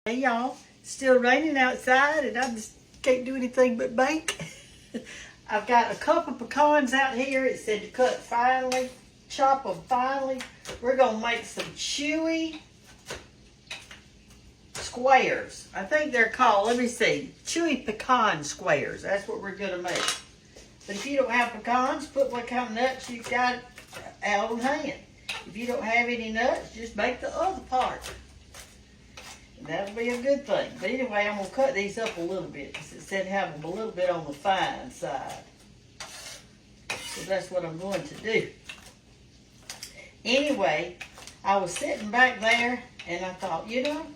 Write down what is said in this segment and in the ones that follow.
Hey y'all, still raining outside and I just can't do anything but bake. I've got a couple of pecans out here. It said to cut finely, chop them finely. We're going to make some chewy squares. I think they're called, let me see, Chewy Pecan Squares. That's what we're going to make. But if you don't have pecans, put what kind of nuts you've got out on hand. If you don't have any nuts, just make the other part. That'll be a good thing. But anyway, I'm going to cut these up a little bit because it said have them a little bit on the fine side. So that's what I'm going to do. Anyway, I was sitting back there and I thought, you know,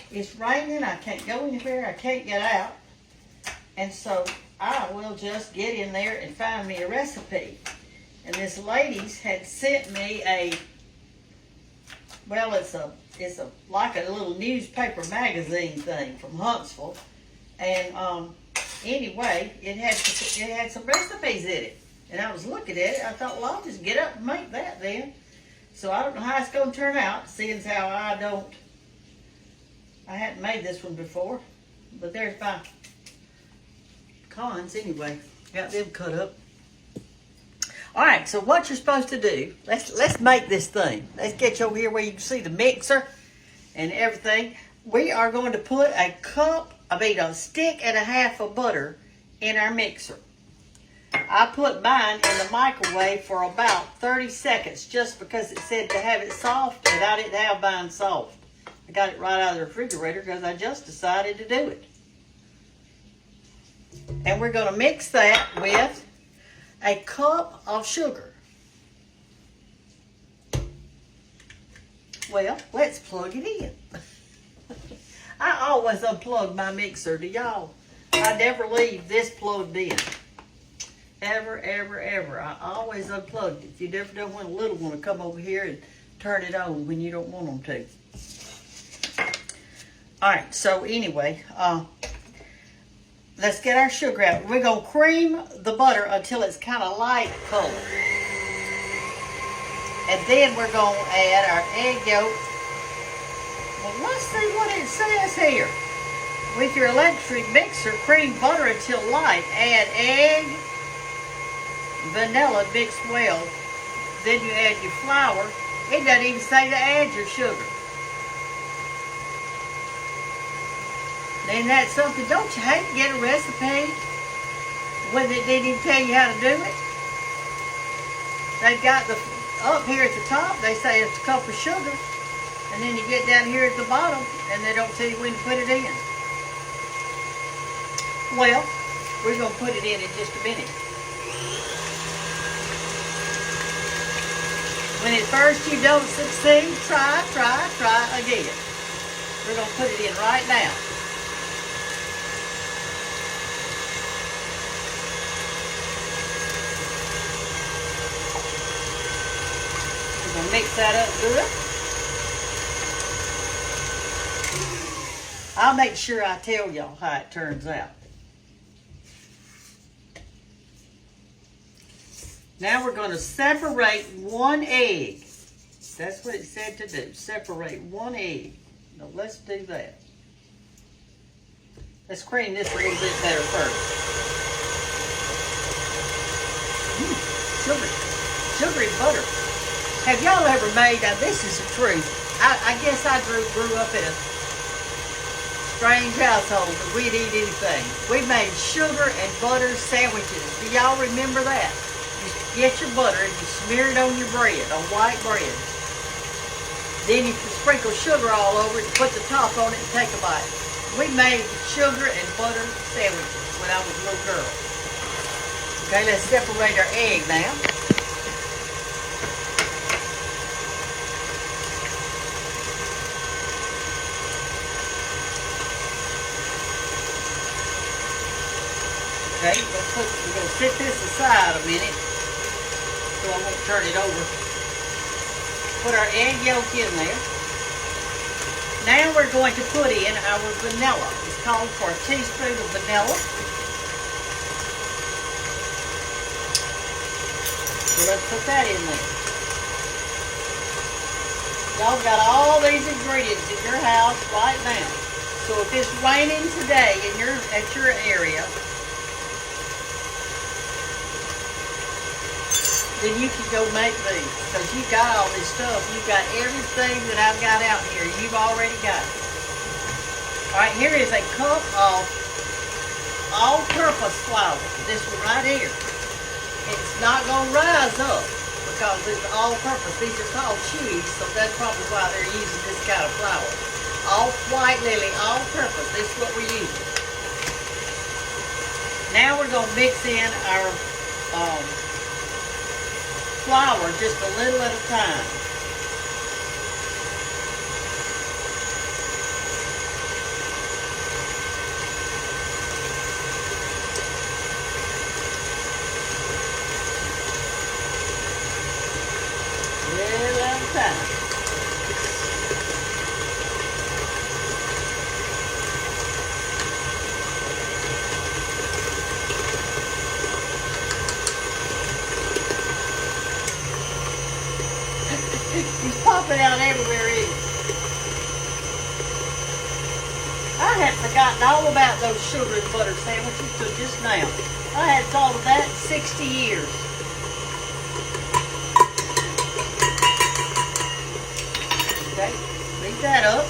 it's raining. I can't go anywhere. I can't get out. And so I will just get in there and find me a recipe. And this lady's had sent me it's like a little newspaper magazine thing from Huntsville, and anyway, it had some recipes in it, and I was looking at it. I thought, well, I'll just get up and make that then. So I don't know how it's going to turn out, seeing as how I hadn't made this one before, but there's my pecans anyway. Got them cut up. All right, so what you're supposed to do, let's make this thing. Let's get you over here where you can see the mixer and everything. We are going to put a stick and a half of butter in our mixer. I put mine in the microwave for about 30 seconds just because it said to have it soft, and I didn't have mine soft. I got it right out of the refrigerator because I just decided to do it. And we're going to mix that with a cup of sugar. Well, let's plug it in. I always unplug my mixer. Do y'all? I never leave this plugged in. Ever, ever, ever. I always unplugged it. You never know when a little one will come over here and turn it on when you don't want them to. Alright, so anyway, let's get our sugar out. We're going to cream the butter until it's kind of light color. And then we're going to add our egg yolk. Well, let's see what it says here. With your electric mixer, cream butter until light. Add egg, vanilla mixed well. Then you add your flour. It doesn't even say to add your sugar. Ain't that something? Don't you hate to get a recipe when they didn't even tell you how to do it? They've got up here at the top, they say it's a cup of sugar. And then you get down here at the bottom, and they don't tell you when to put it in. Well, we're going to put it in just a minute. When at first you don't succeed, try again. We're going to put it in right now. Mix that up good. I'll make sure I tell y'all how it turns out. Now we're going to separate one egg. That's what it said to do. Separate one egg. Now let's do that. Let's cream this a little bit better first. Sugary butter. Have y'all ever made, now this is the truth, I guess I grew up in a strange household, but we'd eat anything. We made sugar and butter sandwiches. Do y'all remember that? You get your butter and you smear it on your bread, on white bread. Then you can sprinkle sugar all over it and put the top on it and take a bite. We made sugar and butter sandwiches when I was a little girl. Okay, let's separate our egg now. Okay, we're going to set this aside a minute so I won't turn it over. Put our egg yolk in there. Now we're going to put in our vanilla. It's called for a teaspoon of vanilla. So let's put that in there. Y'all got all these ingredients in your house right now. So if it's raining today at your area, then you can go make these. Because you got all this stuff. You got everything that I've got out here. You've already got it. Alright, here is a cup of all-purpose flour. This one right here. It's not going to rise up because it's all-purpose. These are called chewies, so that's probably why they're using this kind of flour. All white lily, all-purpose. This is what we're using. Now we're going to mix in our flour just a little at a time. Little at a time. He's popping out everywhere, isn't he? I had forgotten all about those sugar and butter sandwiches till just now. I hadn't thought of that in 60 years. Okay, leave that up.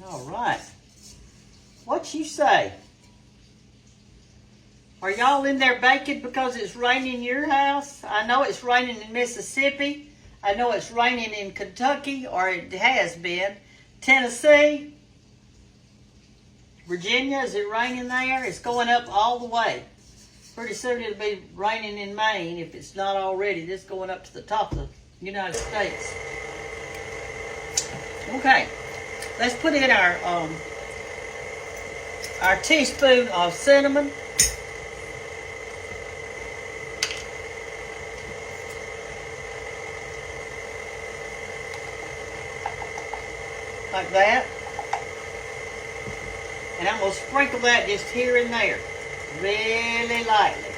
All right. What you say? Are y'all in there baking because it's raining in your house? I know it's raining in Mississippi. I know it's raining in Kentucky, or it has been. Tennessee. Virginia, is it raining there? It's going up all the way. Pretty soon it'll be raining in Maine, if it's not already. This is going up to the top of the United States. Okay. Let's put in our teaspoon of cinnamon. Like that. And I'm going to sprinkle that just here and there. Really lightly.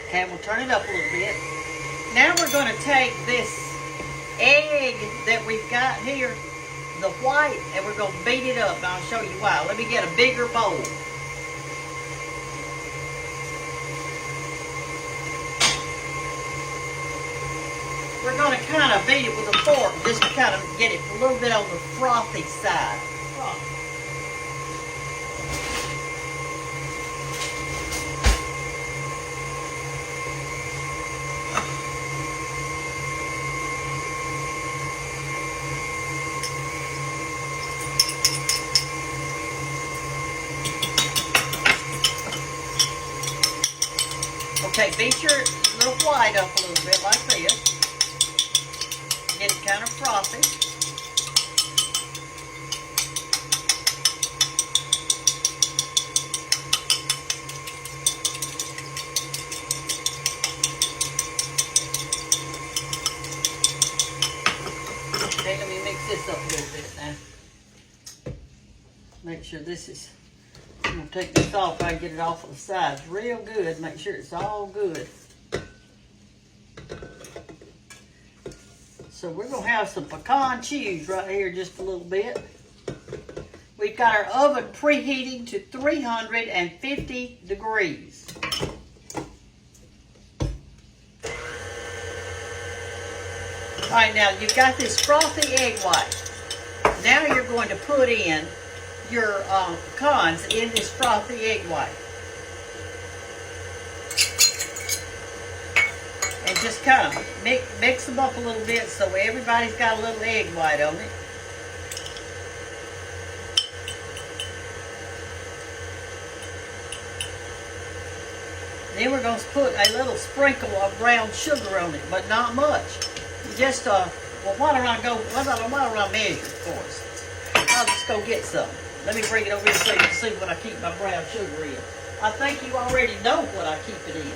Okay, we'll turn it up a little bit. Now we're going to take this egg that we've got here, the white, and we're going to beat it up. And I'll show you why. Let me get a bigger bowl. We're going to kind of beat it with a fork just to kind of get it a little bit on the frothy side. Okay, beat your little white up a little bit like this. Get it kind of frothy. Okay, let me mix this up a little bit now. Make sure this is... I'm going to take this off so I can get it off of the sides real good. Make sure it's all good. So we're going to have some pecan cheese right here just a little bit. We've got our oven preheating to 350 degrees. All right, now you've got this frothy egg white. Now you're going to put in your pecans in this frothy egg white. And just kind of mix them up a little bit so everybody's got a little egg white on it. Then we're going to put a little sprinkle of brown sugar on it, but not much. Just, well, why don't I measure for us? I'll just go get some. Let me bring it over here so you can see what I keep my brown sugar in. I think you already know what I keep it in.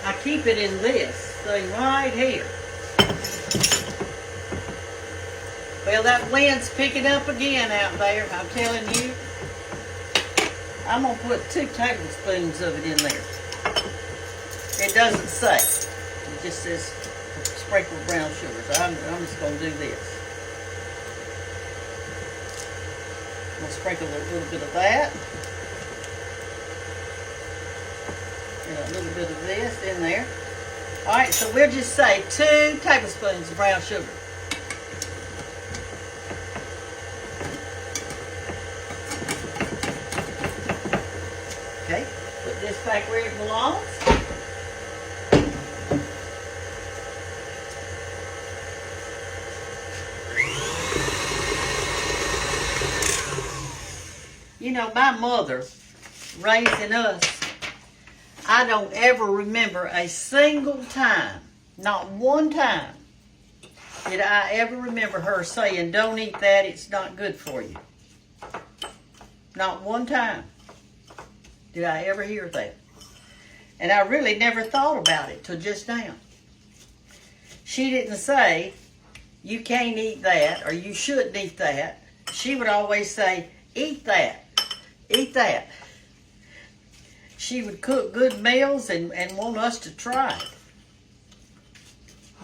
I keep it in this thing right here. Well, that wind's picking up again out there, I'm telling you. I'm going to put 2 tablespoons of it in there. It doesn't say. It just says sprinkle brown sugar. So I'm just going to do this. I'm going to sprinkle a little bit of that. And a little bit of this in there. Alright, so we'll just say 2 tablespoons of brown sugar. Okay, put this back where it belongs. You know, my mother raising us, I don't ever remember a single time, not one time, did I ever remember her saying, don't eat that, it's not good for you. Not one time did I ever hear that. And I really never thought about it till just now. She didn't say, you can't eat that, or you shouldn't eat that. She would always say, eat that, eat that. She would cook good meals and want us to try it.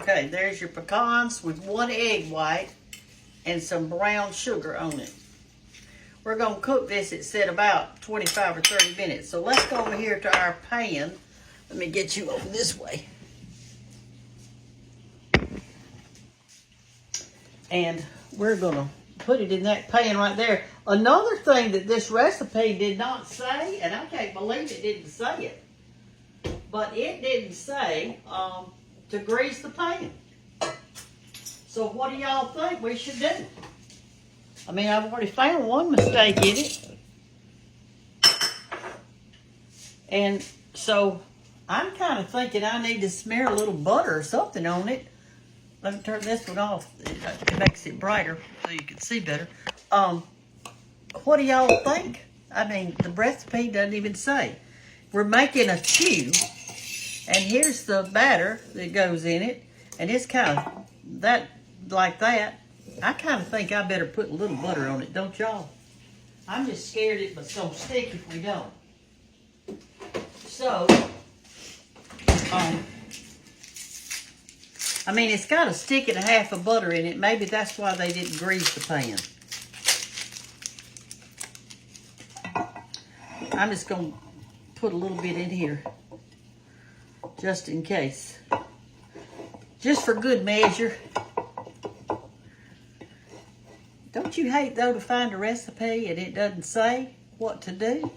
Okay, there's your pecans with 1 egg white and some brown sugar on it. We're going to cook this, it said, about 25 or 30 minutes. So let's go over here to our pan. Let me get you over this way. And we're going to put it in that pan right there. Another thing that this recipe did not say, and I can't believe it didn't say it, but it didn't say to grease the pan. So what do y'all think we should do? I mean, I've already found one mistake in it. And so I'm kind of thinking I need to smear a little butter or something on it. Let me turn this one off. It makes it brighter so you can see better. What do y'all think? I mean, the recipe doesn't even say. We're making a chew. And here's the batter that goes in it. And it's kind of that, like that. I kind of think I better put a little butter on it, don't y'all? I'm just scared it's going to stick if we don't. So, I mean, it's got a stick and a half of butter in it. Maybe that's why they didn't grease the pan. I'm just going to put a little bit in here, just in case. Just for good measure. Don't you hate, though, to find a recipe and it doesn't say what to do?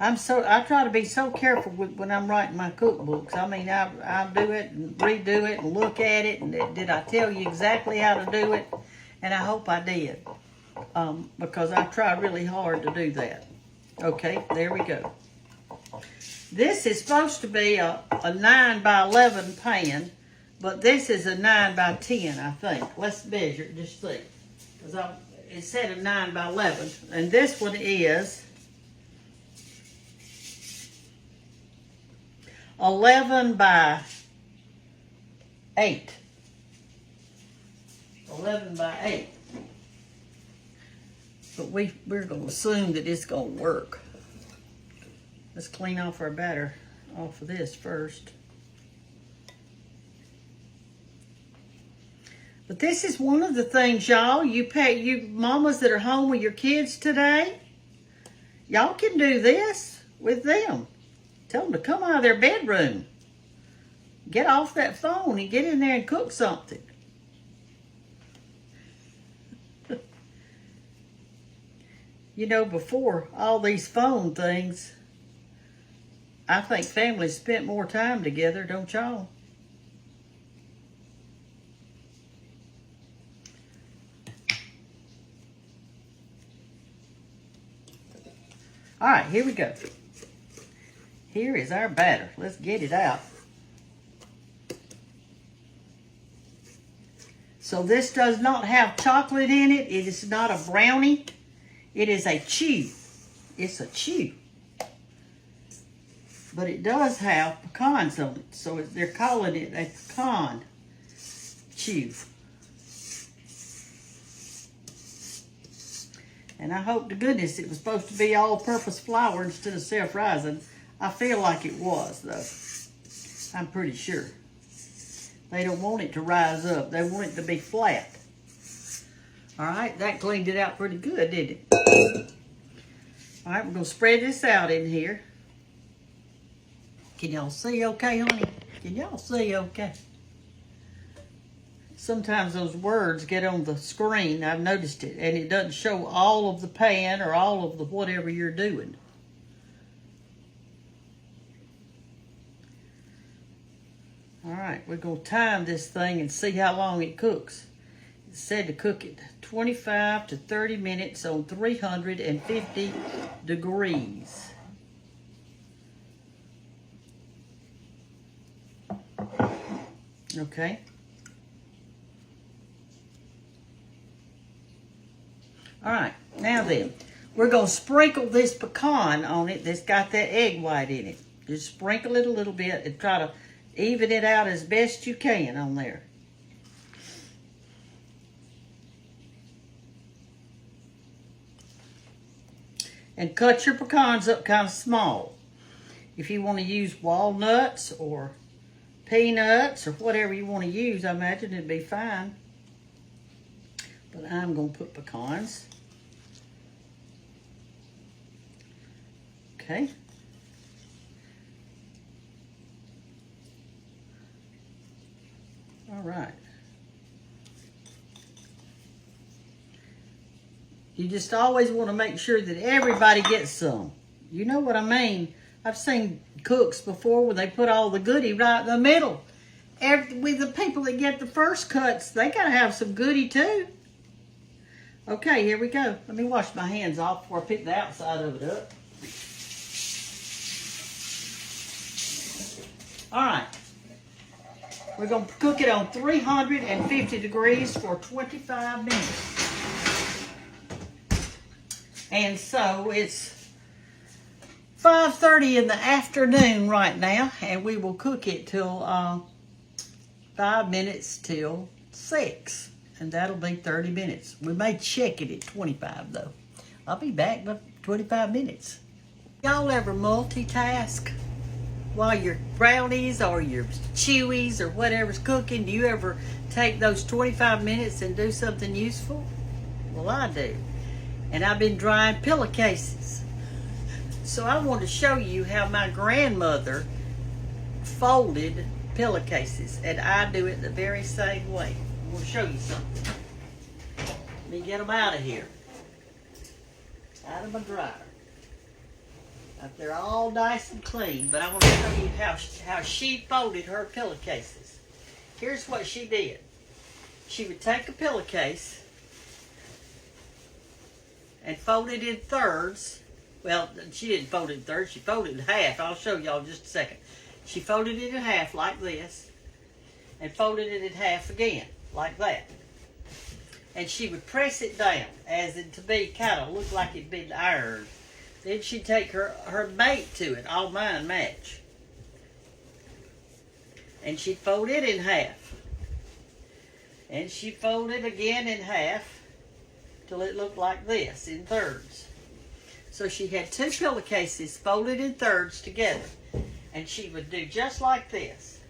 I try to be so careful when I'm writing my cookbooks. I mean, I do it and redo it and look at it. And did I tell you exactly how to do it? And I hope I did. Because I try really hard to do that. Okay, there we go. This is supposed to be a 9 by 11 pan. But this is a 9 by 10, I think. Let's measure it, just see. Because it said a 9 by 11. And this one is 11 by 8. 11 by 8. But we're going to assume that it's going to work. Let's clean off our batter off of this first. But this is one of the things, y'all, you mamas that are home with your kids today, y'all can do this with them. Tell them to come out of their bedroom. Get off that phone and get in there and cook something. You know, before all these phone things, I think families spent more time together, don't y'all? All right, here we go. Here is our batter. Let's get it out. So this does not have chocolate in it. It is not a brownie. It is a chew. It's a chew. But it does have pecans on it. So they're calling it a pecan chew. And I hope to goodness it was supposed to be all-purpose flour instead of self-rising. I feel like it was, though. I'm pretty sure. They don't want it to rise up. They want it to be flat. All right, that cleaned it out pretty good, didn't it? All right, we're going to spread this out in here. Can y'all see okay, honey? Can y'all see okay? Sometimes those words get on the screen. I've noticed it. And it doesn't show all of the pan or all of the whatever you're doing. All right, we're going to time this thing and see how long it cooks. It said to cook it 25 to 30 minutes on 350 degrees. Okay. All right, now then, we're going to sprinkle this pecan on it that's got that egg white in it. Just sprinkle it a little bit and try to even it out as best you can on there. And cut your pecans up kind of small. If you want to use walnuts or peanuts or whatever you want to use, I imagine it'd be fine. But I'm going to put pecans. Okay. All right. You just always want to make sure that everybody gets some. You know what I mean? I've seen cooks before where they put all the goodie right in the middle. With the people that get the first cuts, they got to have some goodie too. Okay, here we go. Let me wash my hands off before I pick the outside of it up. All right. We're going to cook it on 350 degrees for 25 minutes. And so it's 5:30 in the afternoon right now, and we will cook it till 5 minutes till 6. And that'll be 30 minutes. We may check it at 25 though. I'll be back by 25 minutes. Y'all ever multitask while your brownies or your chewies or whatever's cooking? Do you ever take those 25 minutes and do something useful? Well, I do. And I've been drying pillowcases. So I want to show you how my grandmother folded pillowcases. And I do it the very same way. I want to show you something. Let me get them out of here. Out of my dryer. They're all nice and clean, but I want to show you how she folded her pillowcases. Here's what she did. She would take a pillowcase and fold it in thirds. Well, she didn't fold it in thirds. She folded it in half. I'll show y'all in just a second. She folded it in half like this and folded it in half again like that. And she would press it down as it to be kind of look like it'd been ironed. Then she'd take her mate to it. All mine match. And she'd fold it in half. And she'd fold it again in half till it looked like this, in thirds. So she had two pillowcases folded in thirds together. And she would do just like this.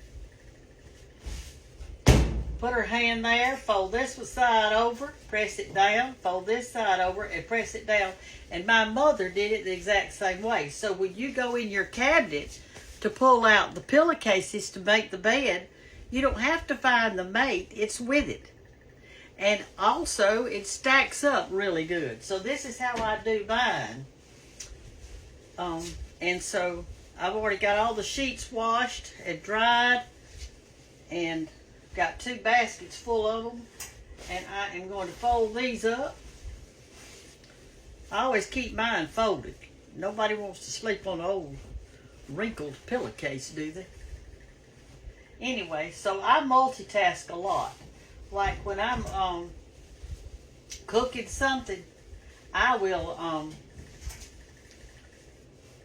Put her hand there, fold this side over, press it down, fold this side over, and press it down. And my mother did it the exact same way. So when you go in your cabinet to pull out the pillowcases to make the bed, you don't have to find the mate, it's with it. And also, it stacks up really good. So this is how I do mine. And so I've already got all the sheets washed and dried and got 2 baskets full of them, and I am going to fold these up. I always keep mine folded. Nobody wants to sleep on an old wrinkled pillowcase, do they? Anyway, so I multitask a lot. like when I'm cooking something, I will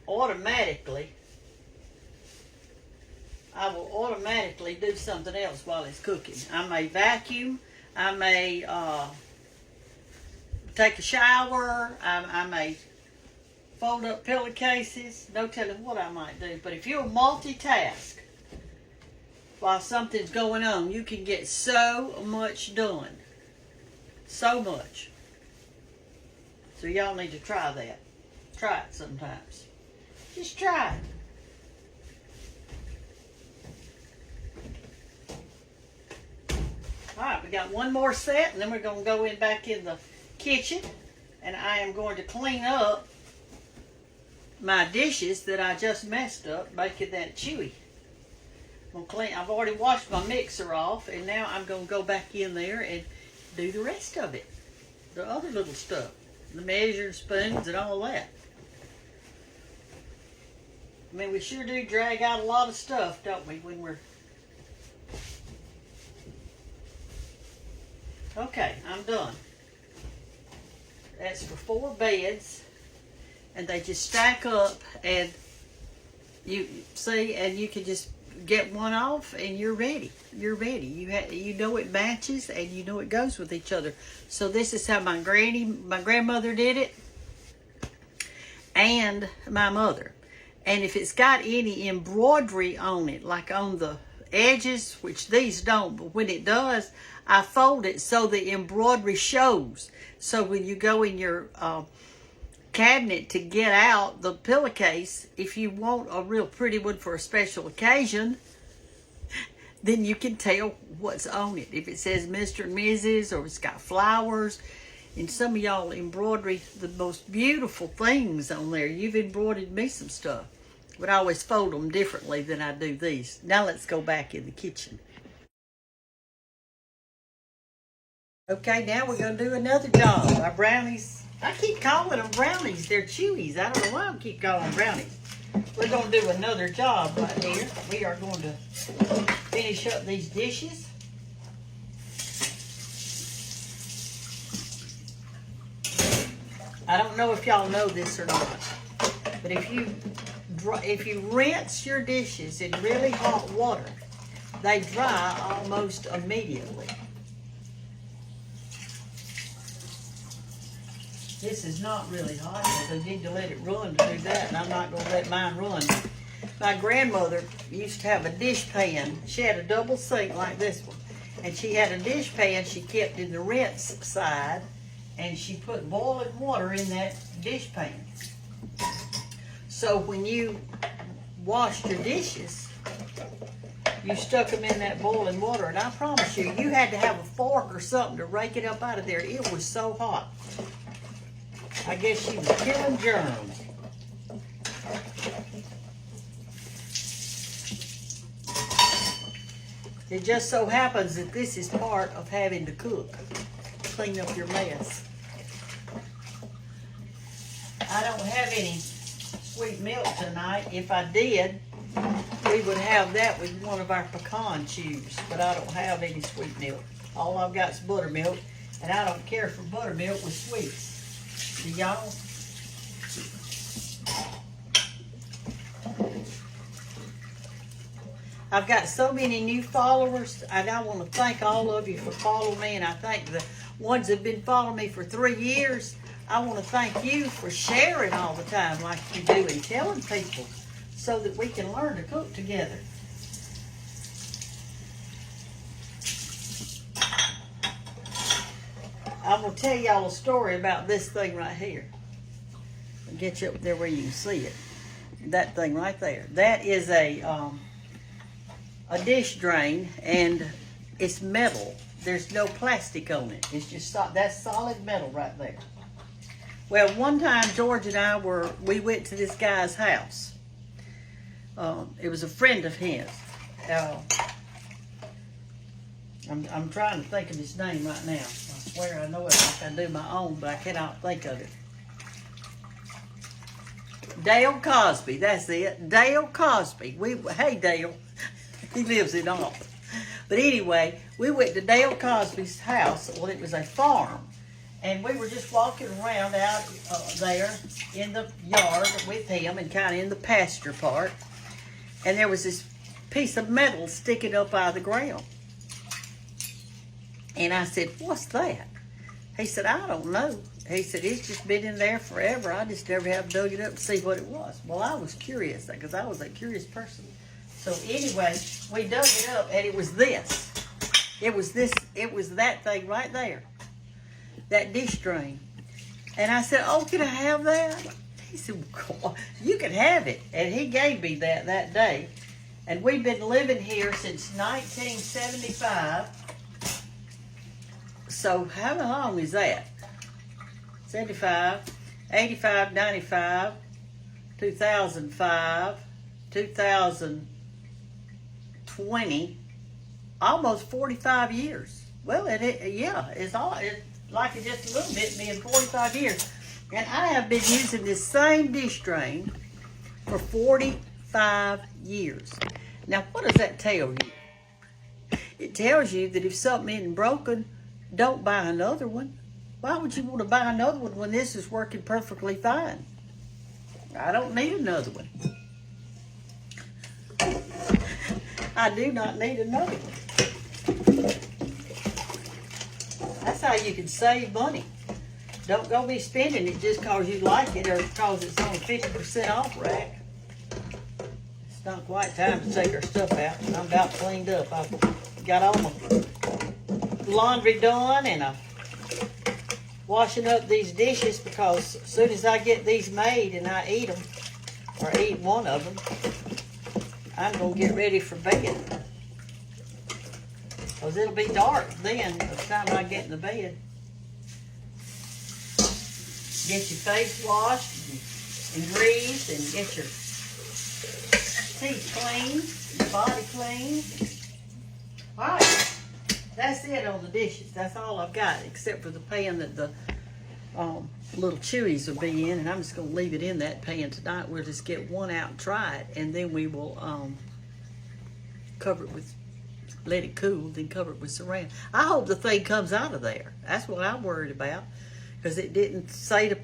automatically do something else while it's cooking. I may vacuum, I may take a shower, I may fold up pillowcases, no telling what I might do. But if you'll multitask while something's going on, you can get so much done. So much. So y'all need to try that. Try it sometimes. Just try it. Alright, we got one more set, and then we're going to go back in the kitchen, and I am going to clean up my dishes that I just messed up making that chewy. I've already washed my mixer off, and now I'm going to go back in there and do the rest of it. The other little stuff. The measuring spoons and all that. I mean, we sure do drag out a lot of stuff, don't we, when we're... Okay, I'm done. That's for 4 beds, and they just stack up, and you see, and you can just get one off, and you're ready. You're ready. You know it matches, and you know it goes with each other. So this is how my grandmother did it, and my mother. And if it's got any embroidery on it, like on the edges, which these don't, but when it does, I fold it so the embroidery shows. So when you go in your cabinet to get out the pillowcase, if you want a real pretty one for a special occasion, then you can tell what's on it. If it says Mr. and Mrs. or it's got flowers, and some of y'all embroidery the most beautiful things on there. You've embroidered me some stuff, but I always fold them differently than I do these. Now let's go back in the kitchen. Okay, now we're going to do another job. Our brownies, I keep calling them brownies. They're chewies. I don't know why I keep calling them brownies. We're going to do another job right here. We are going to finish up these dishes. I don't know if y'all know this or not, but if you rinse your dishes in really hot water, they dry almost immediately. This is not really hot, but they need to let it run to do that, and I'm not going to let mine run. My grandmother used to have a dish pan. She had a double sink like this one, and she had a dish pan she kept in the rinse side, and she put boiling water in that dish pan. So when you washed your dishes, you stuck them in that boiling water, and I promise you, you had to have a fork or something to rake it up out of there. It was so hot. I guess she was killing germs. It just so happens that this is part of having to cook. Clean up your mess. I don't have any sweet milk tonight. If I did, we would have that with one of our pecan chews, but I don't have any sweet milk. All I've got is buttermilk, and I don't care for buttermilk with sweets. Do y'all? I've got so many new followers, and I want to thank all of you for following me, and I thank the ones that have been following me for 3 years. I want to thank you for sharing all the time like you do and telling people so that we can learn to cook together. I'm going to tell y'all a story about this thing right here. I'll get you up there where you can see it. That thing right there. That is a dish drain, and it's metal. There's no plastic on it. It's just that's solid metal right there. Well, one time George and I we went to this guy's house. It was a friend of his. I'm trying to think of his name right now. I swear I know it like I do my own, but I cannot think of it. Dale Cosby, that's it. Dale Cosby. Hey, Dale. He lives in Alton. But anyway, we went to Dale Cosby's house. Well, it was a farm. And we were just walking around out there in the yard with him and kind of in the pasture part. And there was this piece of metal sticking up out of the ground. And I said, what's that? He said, I don't know. He said, it's just been in there forever. I just never have dug it up to see what it was. Well, I was curious because I was a curious person. So anyway, we dug it up and it was this. It was that thing right there. That dish drain. And I said, oh, can I have that? He said, well, you can have it. And he gave me that day. And we've been living here since 1975. So how long is that? 75, 85, 95, 2005, 2020, almost 45 years. Well, it's like it just a little bit being 45 years. And I have been using this same dish drain for 45 years. Now, what does that tell you? It tells you that if something isn't broken, don't buy another one. Why would you want to buy another one when this is working perfectly fine? I don't need another one. I do not need another one. That's how you can save money. Don't go be spending it just because you like it or because it's on 50% off rack. It's not quite time to take our stuff out. I'm about cleaned up. I've got all my laundry done and I'm washing up these dishes because as soon as I get these made and I eat them, or eat one of them, I'm going to get ready for bed. Because it'll be dark then by the time I get in the bed. Get your face washed and greased and get your teeth clean, your body clean. All right. That's it on the dishes. That's all I've got, except for the pan that the little chewies will be in, and I'm just going to leave it in that pan tonight. We'll just get one out and try it, and then we will cover it with, let it cool, then cover it with saran. I hope the thing comes out of there. That's what I'm worried about, because it didn't say to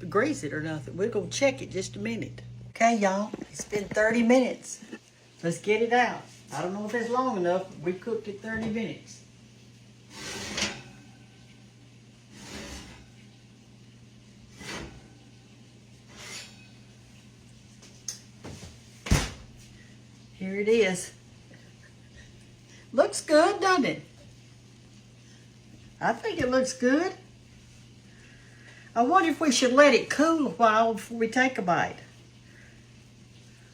grease it or nothing. We're going to check it just a minute. Okay, y'all, it's been 30 minutes. Let's get it out. I don't know if it's long enough, but we cooked it 30 minutes. Here it is. Looks good, doesn't it? I think it looks good. I wonder if we should let it cool a while before we take a bite.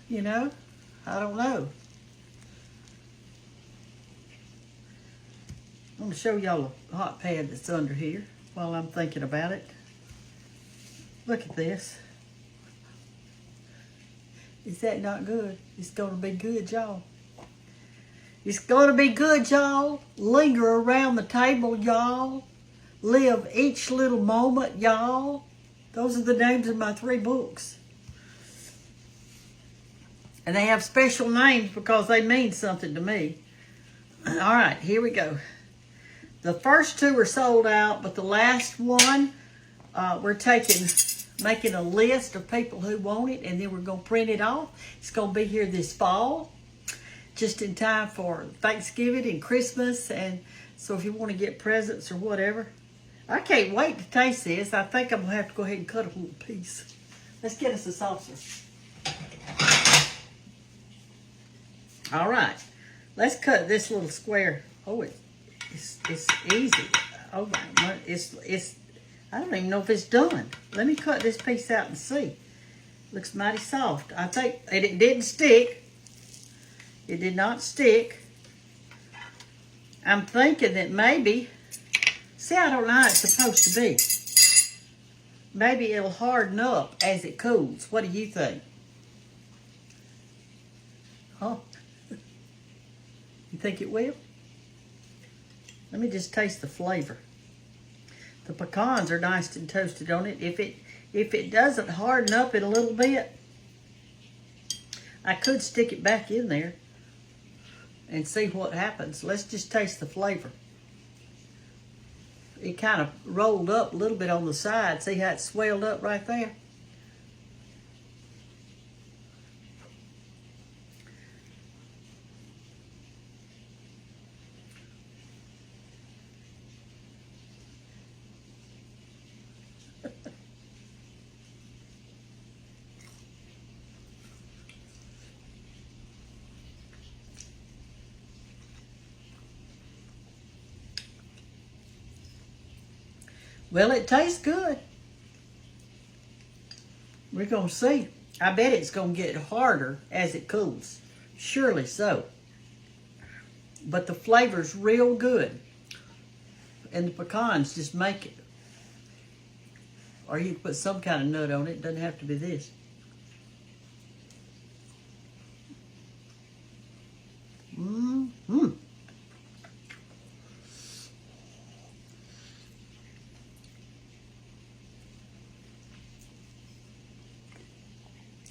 You know, I don't know. I'm going to show y'all a hot pad that's under here while I'm thinking about it. Look at this. Is that not good? It's going to be good, y'all. It's going to be good, y'all. Linger around the table, y'all. Live each little moment, y'all. Those are the names of my 3 books. And they have special names because they mean something to me. All right, here we go. The first 2 are sold out, but the last one, we're making a list of people who want it, and then we're going to print it off. It's going to be here this fall, just in time for Thanksgiving and Christmas, and so if you want to get presents or whatever. I can't wait to taste this. I think I'm going to have to go ahead and cut a little piece. Let's get us a saucer. All right, let's cut this little square. Oh, it's easy. Oh my, it's. I don't even know if it's done. Let me cut this piece out and see. Looks mighty soft. I think it didn't stick. It did not stick. I'm thinking that maybe. See, I don't know how it's supposed to be. Maybe it'll harden up as it cools. What do you think? Huh? You think it will? Let me just taste the flavor. The pecans are nice and toasted on it. If it doesn't harden up in a little bit, I could stick it back in there. and see what happens. Let's just taste the flavor. It kind of rolled up a little bit on the side. See how it swelled up right there? Well, it tastes good. We're going to see. I bet it's going to get harder as it cools. Surely so. But the flavor's real good. And the pecans just make it. Or you can put some kind of nut on it. It doesn't have to be this. Mm-hmm.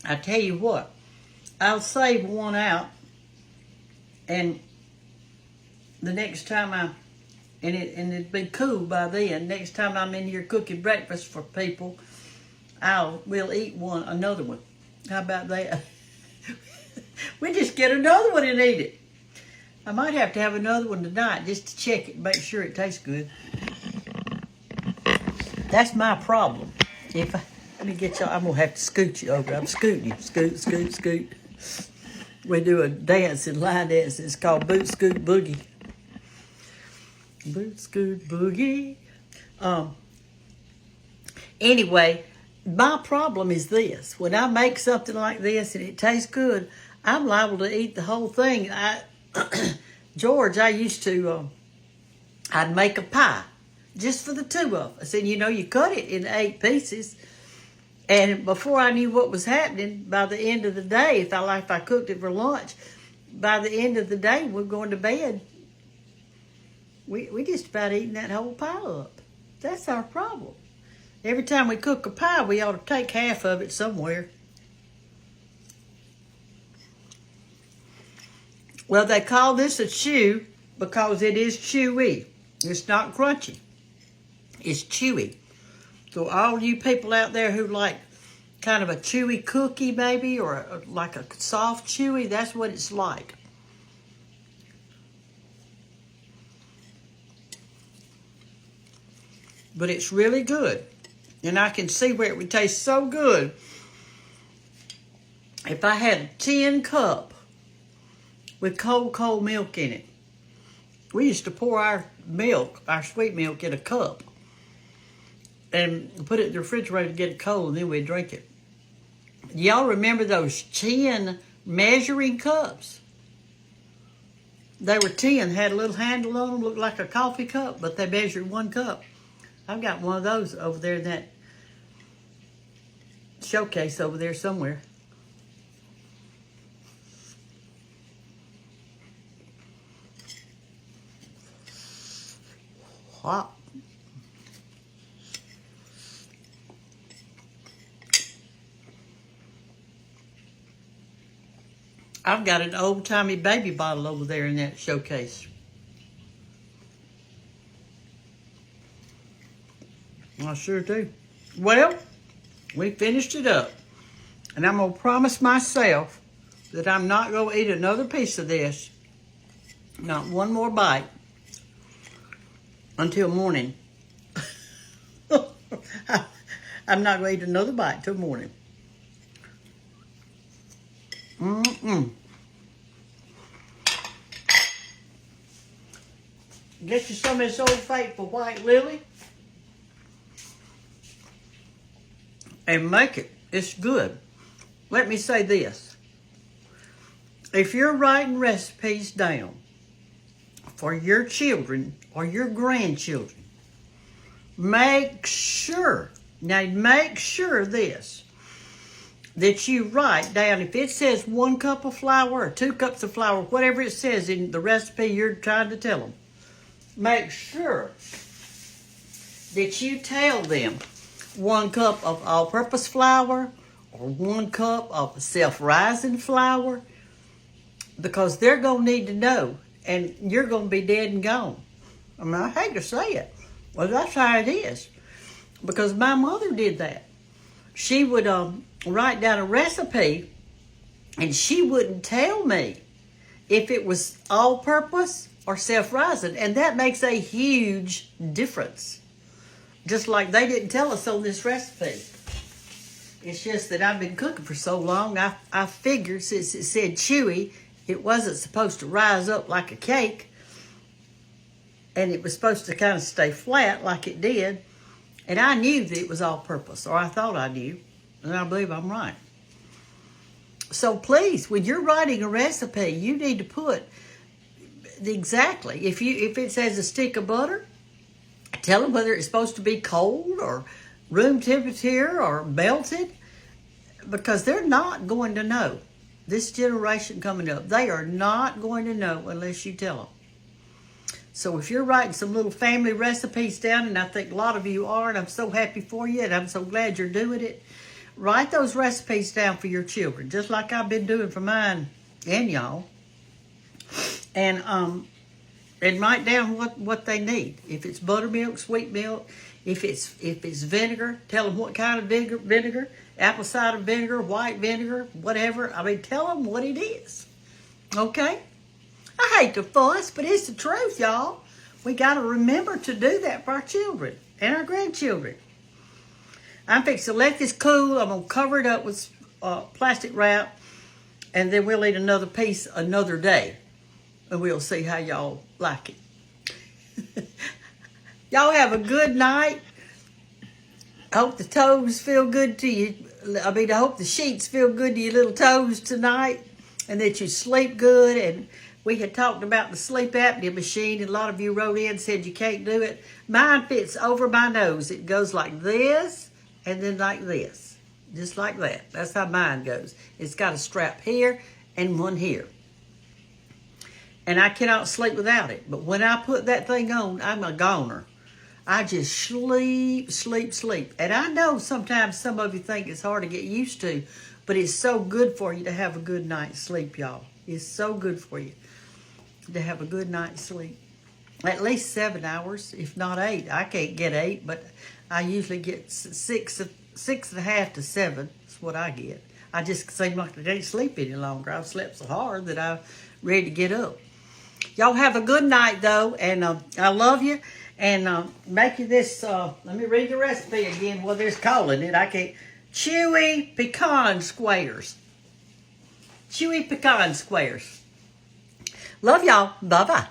I tell you what, I'll save one out, and the next time it'd be cool by then. Next time I'm in here cooking breakfast for people, we'll eat another one. How about that? We just get another one and eat it. I might have to have another one tonight just to check it, make sure it tastes good. That's my problem. Let me get y'all. I'm gonna have to scoot you over. I'm scooting you. Scoot, scoot, scoot. We do a dance and line dance. It's called Boot Scoot Boogie. Boot Scoot Boogie. Anyway, my problem is this. When I make something like this and it tastes good, I'm liable to eat the whole thing. George, I used to, I'd make a pie just for the two of us. And you cut it in 8 pieces. And before I knew what was happening, by the end of the day, if I cooked it for lunch, by the end of the day, we're going to bed. We just about eating that whole pie up. That's our problem. Every time we cook a pie, we ought to take half of it somewhere. Well, they call this a chew because it is chewy. It's not crunchy. It's chewy. So all you people out there who like kind of a chewy cookie maybe, or like a soft chewy, that's what it's like. But it's really good. And I can see where it would taste so good if I had a tin cup with cold milk in it. We used to pour our sweet milk, in a cup and put it in the refrigerator to get it cold, and then we'd drink it. Y'all remember those tin measuring cups? They were tin, had a little handle on them, looked like a coffee cup, but they measured 1 cup. I've got one of those over there in that showcase over there somewhere. Wow. I've got an old-timey baby bottle over there in that showcase. I sure do. Well, we finished it up. And I'm going to promise myself that I'm not going to eat another piece of this. Not one more bite until morning. I'm not going to eat another bite till morning. Get you some of this Old Faithful White Lily and make it. It's good. Let me say this. If you're writing recipes down for your children or your grandchildren, make sure this, that you write down, if it says 1 cup of flour or 2 cups of flour, whatever it says in the recipe you're trying to tell them, make sure that you tell them 1 cup of all-purpose flour or 1 cup of self-rising flour, because they're going to need to know, and you're going to be dead and gone. I mean, I hate to say it. Well, that's how it is. Because my mother did that. She would write down a recipe, and she wouldn't tell me if it was all-purpose or self-rising, and that makes a huge difference. Just like they didn't tell us on this recipe. It's just that I've been cooking for so long, I figured since it said chewy, it wasn't supposed to rise up like a cake, and it was supposed to kind of stay flat like it did, and I knew that it was all-purpose, or I thought I knew, and I believe I'm right. So please, when you're writing a recipe, you need to put exactly, if it says a stick of butter, tell them whether it's supposed to be cold or room temperature or melted, because they're not going to know. This generation coming up, they are not going to know unless you tell them. So if you're writing some little family recipes down, and I think a lot of you are, and I'm so happy for you, and I'm so glad you're doing it, write those recipes down for your children, just like I've been doing for mine and y'all. And write down what they need. If it's buttermilk, sweet milk, if it's vinegar, tell them what kind of vinegar, apple cider vinegar, white vinegar, whatever. I mean, tell them what it is. Okay? I hate to fuss, but it's the truth, y'all. We got to remember to do that for our children and our grandchildren. I'm fixing to let this cool. I'm going to cover it up with plastic wrap, and then we'll eat another piece another day, and we'll see how y'all like it. Y'all have a good night. I hope the toes feel good to you. I mean, I hope the sheets feel good to your little toes tonight, and that you sleep good. And we had talked about the sleep apnea machine, and a lot of you wrote in and said you can't do it. Mine fits over my nose. It goes like this, and then like this. Just like that. That's how mine goes. It's got a strap here and one here. And I cannot sleep without it. But when I put that thing on, I'm a goner. I just sleep, sleep, sleep. And I know sometimes some of you think it's hard to get used to, but it's so good for you to have a good night's sleep, y'all. It's so good for you to have a good night's sleep. At least 7 hours, if not 8. I can't get 8, but I usually get 6.5 to 7. That's what I get. I just seem like I can't sleep any longer. I've slept so hard that I'm ready to get up. Y'all have a good night, though, and I love you. And make you this, let me read the recipe again, what they're calling it. I can't. Chewy Pecan Squares. Chewy Pecan Squares. Love y'all. Bye-bye.